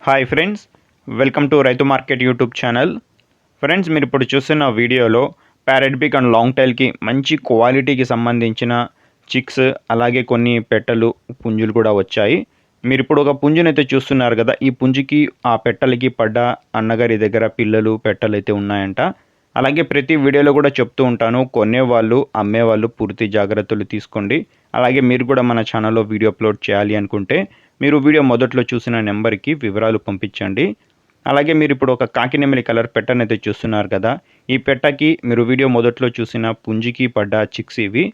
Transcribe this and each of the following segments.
Hi friends, welcome to రైతు market YouTube channel. Friends, మీరు ఇప్పుడు చూస్తున్న వీడియోలో ప్యారెట్ బిగ్ అండ్ లాంగ్ టైల్కి మంచి క్వాలిటీకి సంబంధించిన చిక్స్, అలాగే కొన్ని పెట్టలు, పుంజులు కూడా వచ్చాయి. మీరు ఇప్పుడు ఒక పుంజునైతే చూస్తున్నారు కదా. ఈ పుంజుకి ఆ పెట్టలకి పడ్డ అన్నగారి దగ్గర పిల్లలు పెట్టలు అయితే ఉన్నాయంట. అలాగే ప్రతి వీడియోలో కూడా చెప్తూ ఉంటాను, కొనేవాళ్ళు అమ్మేవాళ్ళు పూర్తి జాగ్రత్తలు తీసుకోండి. అలాగే మీరు కూడా మన ఛానల్లో వీడియో అప్లోడ్ చేయాలి అనుకుంటే మీరు వీడియో మొదట్లో చూసిన నెంబర్కి వివరాలు పంపించండి. అలాగే మీరు ఇప్పుడు ఒక కాకినెమిలి కలర్ పెట్టనైతే చూస్తున్నారు కదా. ఈ పెట్టకి మీరు వీడియో మొదట్లో చూసిన పుంజికి పడ్డ చిక్స్ ఇవి.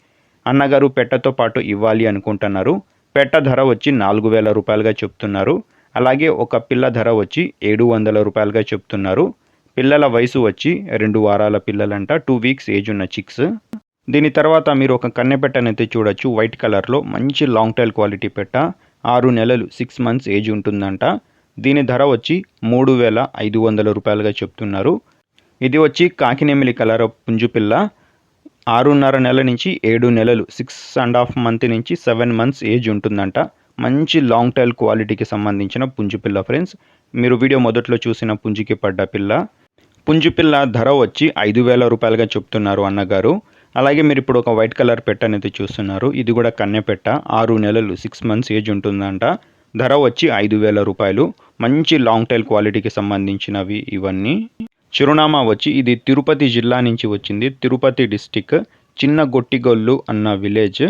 అన్నగారు పెట్టతో పాటు ఇవ్వాలి అనుకుంటున్నారు. పెట్ట ధర వచ్చి 4,000 రూపాయలుగా చెప్తున్నారు. అలాగే ఒక పిల్ల ధర వచ్చి 700 రూపాయలుగా చెప్తున్నారు. పిల్లల వయసు వచ్చి 2 వారాల పిల్లలంట, 2 వీక్స్ ఏజ్ ఉన్న చిక్స్. దీని తర్వాత మీరు ఒక కన్నె పెట్టనైతే చూడొచ్చు. వైట్ కలర్లో మంచి లాంగ్ టైల్ క్వాలిటీ పెట్ట, 6 నెలలు 6 మంత్స్ ఏజ్ ఉంటుందంట. దీని ధర వచ్చి 3,500 రూపాయలుగా చెప్తున్నారు. ఇది వచ్చి కాకినెమిలి కలర్ పుంజు పిల్ల, 6.5 నెలల నుంచి 7 నెలలు 6.5 మంత్ నుంచి 7 మంత్స్ ఏజ్ ఉంటుందంట. మంచి లాంగ్ టైల్ క్వాలిటీకి సంబంధించిన పుంజు పిల్ల ఫ్రెండ్స్. మీరు వీడియో మొదట్లో చూసిన పుంజుకి పడ్డ పిల్ల. పుంజు పిల్ల ధర వచ్చి 5,000 రూపాయలుగా చెప్తున్నారు అన్నగారు. అలాగే మీరు ఇప్పుడు ఒక వైట్ కలర్ పెట్ట అనేది చూస్తున్నారు. ఇది కూడా కన్నె పెట్ట, 6 నెలలు 6 మంత్స్ ఏజ్ ఉంటుందంట. ధర వచ్చి 5,000 రూపాయలు. మంచి లాంగ్ టైల్ క్వాలిటీకి సంబంధించినవి ఇవన్నీ. చిరునామా వచ్చి ఇది తిరుపతి జిల్లా నుంచి వచ్చింది. తిరుపతి డిస్టిక్ చిన్న గొట్టిగొల్లు అన్న విలేజ్.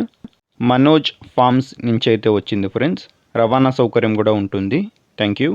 మనోజ్ ఫార్మ్స్ నుంచి అయితే వచ్చింది ఫ్రెండ్స్. రవాణా సౌకర్యం కూడా ఉంటుంది. Thank you.